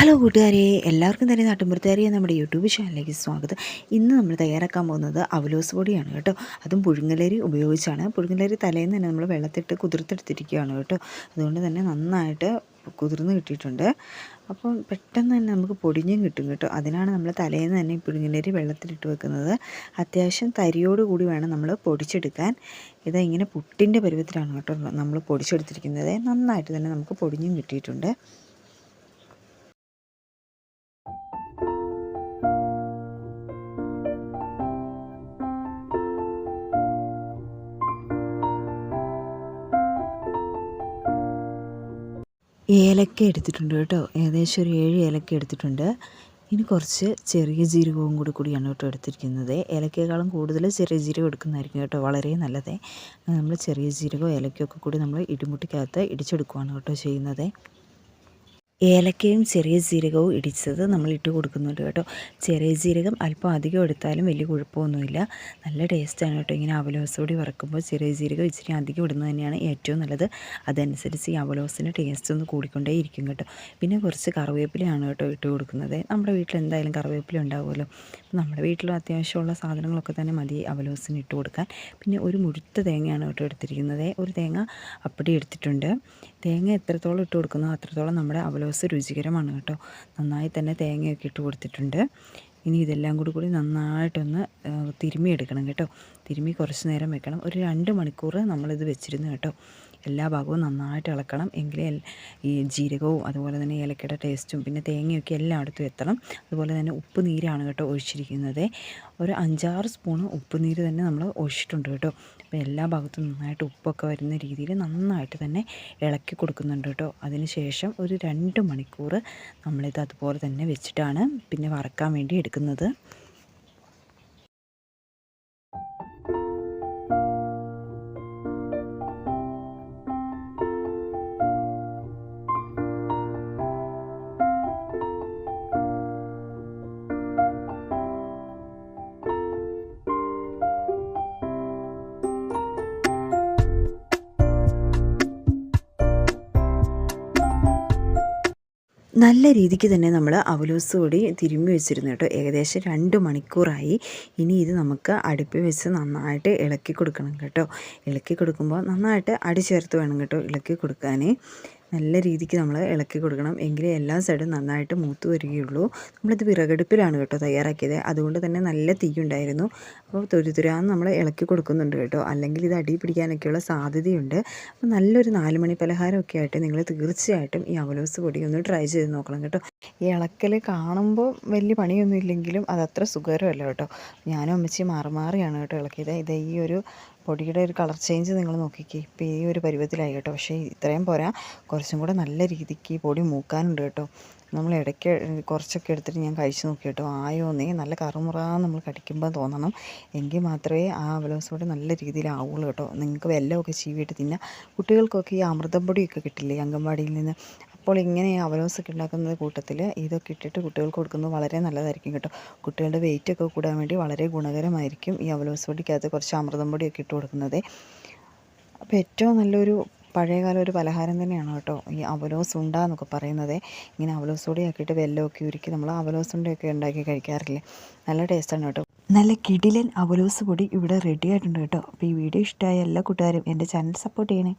Hello കൂട്ടുകാരെ, എല്ലാവർക്കും തന്നെ നാട്ടുമ്പുറത്തുകാരി നമ്മുടെ യൂട്യൂബ് ചാനലിലേക്ക് സ്വാഗതം. ഇന്ന് നമ്മൾ തയ്യാറാക്കാൻ പോകുന്നത് അവലോസ് പൊടിയാണ് കേട്ടോ. അതും പുഴുങ്ങലരി ഉപയോഗിച്ചാണ്. പുഴുങ്ങലരി തലേന്ന് തന്നെ നമ്മൾ വെള്ളത്തിട്ട് കുതിർത്തെടുത്തിരിക്കുകയാണ് കേട്ടോ. അതുകൊണ്ട് തന്നെ നന്നായിട്ട് കുതിർന്ന് കിട്ടിയിട്ടുണ്ട്. അപ്പം പെട്ടെന്ന് തന്നെ നമുക്ക് പൊടിഞ്ഞും കിട്ടും കേട്ടോ. അതിനാണ് നമ്മൾ തലേന്ന് തന്നെ പുഴുങ്ങലരി വെള്ളത്തിലിട്ട് വെക്കുന്നത്. അത്യാവശ്യം തരിയോട് കൂടി വേണം നമ്മൾ പൊടിച്ചെടുക്കാൻ. ഇങ്ങനെ പുട്ടിൻ്റെ പരുവത്തിലാണ് കേട്ടോ നമ്മൾ പൊടിച്ചെടുത്തിരിക്കുന്നത്. നന്നായിട്ട് തന്നെ നമുക്ക് പൊടിഞ്ഞും കിട്ടിയിട്ടുണ്ട്. ഏലക്ക എടുത്തിട്ടുണ്ട് കേട്ടോ. ഏകദേശം ഒരു 7 ഏലക്ക എടുത്തിട്ടുണ്ട്. ഇനി കുറച്ച് ചെറിയ ജീരകവും കൂടിയാണ് കേട്ടോ എടുത്തിരിക്കുന്നത്. ഏലക്കയേക്കാളും കൂടുതൽ ചെറിയ ജീരകം എടുക്കുന്നതായിരിക്കും കേട്ടോ വളരെ നല്ലത്. നമ്മൾ ചെറിയ ജീരകവും ഏലക്കയൊക്കെ കൂടി നമ്മൾ ഇടിമുട്ടിക്കകത്ത് ഇടിച്ചെടുക്കുകയാണ് കേട്ടോ ചെയ്യുന്നത്. ഏലക്കയും ചെറിയ ജീരകവും ഇടിച്ചത് നമ്മൾ ഇട്ട് കൊടുക്കുന്നുണ്ട് കേട്ടോ. ചെറിയ ജീരകം അല്പം അധികം എടുത്താലും വലിയ കുഴപ്പമൊന്നുമില്ല. നല്ല ടേസ്റ്റാണ് കേട്ടോ. ഇങ്ങനെ അവലോസ് പൊടി വറക്കുമ്പോൾ ചെറിയ ജീരകം ഇച്ചിരി അധികം ഇടുന്നത് തന്നെയാണ് ഏറ്റവും നല്ലത്. അതനുസരിച്ച് ഈ അവലോസിൻ്റെ ടേസ്റ്റ് ഒന്ന് കൂടിക്കൊണ്ടേ ഇരിക്കും കേട്ടോ. പിന്നെ കുറച്ച് കറിവേപ്പിലയാണ് കേട്ടോ ഇട്ട് കൊടുക്കുന്നത്. നമ്മുടെ വീട്ടിൽ എന്തായാലും കറിവേപ്പില ഉണ്ടാവുമല്ലോ. നമ്മുടെ വീട്ടിൽ അത്യാവശ്യമുള്ള സാധനങ്ങളൊക്കെ തന്നെ മതി അവലോസിന് ഇട്ട് കൊടുക്കാൻ. പിന്നെ ഒരു മുഴുത്ത തേങ്ങയാണ് കേട്ടോ എടുത്തിരിക്കുന്നത്. ഒരു തേങ്ങ അപ്പടി എടുത്തിട്ടുണ്ട്. തേങ്ങ എത്രത്തോളം ഇട്ട് കൊടുക്കുന്നോ അത്രത്തോളം നമ്മുടെ അവലോസ് രുചികരമാണ് കേട്ടോ. നന്നായി തന്നെ തേങ്ങയൊക്കെ ഇട്ട് കൊടുത്തിട്ടുണ്ട്. ഇനി ഇതെല്ലാം കൂടി നന്നായിട്ടൊന്ന് തിരുമ്മി എടുക്കണം കേട്ടോ. തിരുമ്മി കുറച്ച് നേരം വെക്കണം. ഒരു 2 മണിക്കൂർ നമ്മളിത് വെച്ചിരുന്നു കേട്ടോ. എല്ലാ ഭാഗവും നന്നായിട്ട് ഇളക്കണം. എങ്കിലേ ഈ ജീരകവും അതുപോലെ തന്നെ ഏലക്കയുടെ ടേസ്റ്റും പിന്നെ തേങ്ങയൊക്കെ എല്ലായിടത്തും എത്തണം. അതുപോലെ തന്നെ ഉപ്പ് നീരാണ് കേട്ടോ ഒഴിച്ചിരിക്കുന്നത്. ഒരു 5-6 സ്പൂണ് ഉപ്പ് നീര് തന്നെ നമ്മൾ ഒഴിച്ചിട്ടുണ്ട് കേട്ടോ. അപ്പോൾ എല്ലാ ഭാഗത്തും നന്നായിട്ട് ഉപ്പൊക്കെ വരുന്ന രീതിയിൽ നന്നായിട്ട് തന്നെ ഇളക്കി കൊടുക്കുന്നുണ്ട് കേട്ടോ. അതിന് ശേഷം ഒരു 2 മണിക്കൂർ നമ്മളിത് അതുപോലെ തന്നെ വെച്ചിട്ടാണ് പിന്നെ വറക്കാൻ വേണ്ടി എടുക്കുന്നത്. നല്ല രീതിക്ക് തന്നെ നമ്മൾ അവലോസ് പൊടി തിരുമ്മി വെച്ചിരുന്നു കേട്ടോ. ഏകദേശം 2 മണിക്കൂറായി. ഇനി ഇത് നമുക്ക് അടുപ്പിൽ വെച്ച് നന്നായിട്ട് ഇളക്കി കൊടുക്കണം കേട്ടോ. ഇളക്കി കൊടുക്കുമ്പോൾ നന്നായിട്ട് അടി ചേർത്ത് വേണം കേട്ടോ ഇളക്കി കൊടുക്കാൻ. നല്ല രീതിക്ക് നമ്മൾ ഇളക്കി കൊടുക്കണം. എങ്കിലേ എല്ലാ സൈഡും നന്നായിട്ട് മൂത്ത് വരികയുള്ളൂ. നമ്മളിത് വിറകടുപ്പിലാണ് കേട്ടോ തയ്യാറാക്കിയത്. അതുകൊണ്ട് തന്നെ നല്ല തീയുണ്ടായിരുന്നു. അപ്പോൾ തുരുതുരാന്ന് നമ്മൾ ഇളക്കി കൊടുക്കുന്നുണ്ട് കേട്ടോ. അല്ലെങ്കിൽ ഇത് അടി പിടിക്കാനൊക്കെയുള്ള സാധ്യതയുണ്ട്. അപ്പോൾ നല്ലൊരു 4 മണി പലഹാരമൊക്കെ ആയിട്ട് നിങ്ങൾ തീർച്ചയായിട്ടും ഈ അവലോസ് പൊടി ഒന്ന് ട്രൈ ചെയ്ത് നോക്കണം കേട്ടോ. ഈ ഇളക്കൽ കാണുമ്പോൾ വലിയ പണിയൊന്നും ഇല്ലെങ്കിലും അതത്ര സുഖകരമല്ല കേട്ടോ. ഞാനും അമ്മച്ചി മാറിയാണ് കേട്ടോ ഇളക്കിയത്. ഈ ഒരു പൊടിയുടെ ഒരു കളർ ചേഞ്ച് നിങ്ങൾ നോക്കിക്കേ. ഇപ്പോൾ ഈ ഒരു പരുവത്തിലായി കേട്ടോ. പക്ഷേ ഇത്രയും പോരാ, കുറച്ചും കൂടെ നല്ല രീതിക്ക് ഈ പൊടി മൂക്കാനുണ്ട് കേട്ടോ. നമ്മൾ ഇടയ്ക്ക് കുറച്ചൊക്കെ എടുത്തിട്ട് ഞാൻ കഴിച്ച് നോക്കി കേട്ടോ. ആയോന്നേ നല്ല കറുമുറാന്ന് നമ്മൾ കടിക്കുമ്പോൾ തോന്നണം. എങ്കിൽ മാത്രമേ ആ അവലോസ് പൊടി നല്ല രീതിയിലാവുള്ളൂ കേട്ടോ. നിങ്ങൾക്ക് വെല്ലമൊക്കെ ചീവിയിട്ട് തിന്നാം. കുട്ടികൾക്കൊക്കെ ഈ അമൃതം പൊടിയൊക്കെ കിട്ടില്ലേ അംഗൻവാടിയിൽ നിന്ന്. അപ്പോൾ ഇങ്ങനെ അവലോസൊക്കെ ഉണ്ടാക്കുന്ന കൂട്ടത്തിൽ ഇതൊക്കെ ഇട്ടിട്ട് കുട്ടികൾക്ക് കൊടുക്കുന്നത് വളരെ നല്ലതായിരിക്കും കേട്ടോ. കുട്ടികളുടെ വെയിറ്റൊക്കെ കൂടാൻ വേണ്ടി വളരെ ഗുണകരമായിരിക്കും ഈ അവലോസ് പൊടിക്കകത്ത് കുറച്ച് അമൃതം പൊടിയൊക്കെ ഇട്ട് കൊടുക്കുന്നത്. അപ്പോൾ ഏറ്റവും നല്ലൊരു പഴയകാല ഒരു പലഹാരം തന്നെയാണ് കേട്ടോ ഈ അവലോസ് ഉണ്ട എന്നൊക്കെ പറയുന്നത്. ഇങ്ങനെ അവലോസ് പൊടി ആക്കിയിട്ട് വെല്ലമൊക്കെ ഉരുക്കി നമ്മൾ അവലോസ് ഉണ്ടയൊക്കെ ഉണ്ടാക്കി കഴിക്കാറില്ലേ. നല്ല ടേസ്റ്റാണ് കേട്ടോ. നല്ല കിടിലൻ അവലോസ് പൊടി ഇവിടെ റെഡി ആയിട്ടുണ്ട് കേട്ടോ. അപ്പോൾ ഈ വീഡിയോ ഇഷ്ടമായ എല്ലാ കൂട്ടുകാരും എൻ്റെ ചാനൽ സപ്പോർട്ട് ചെയ്യണേ.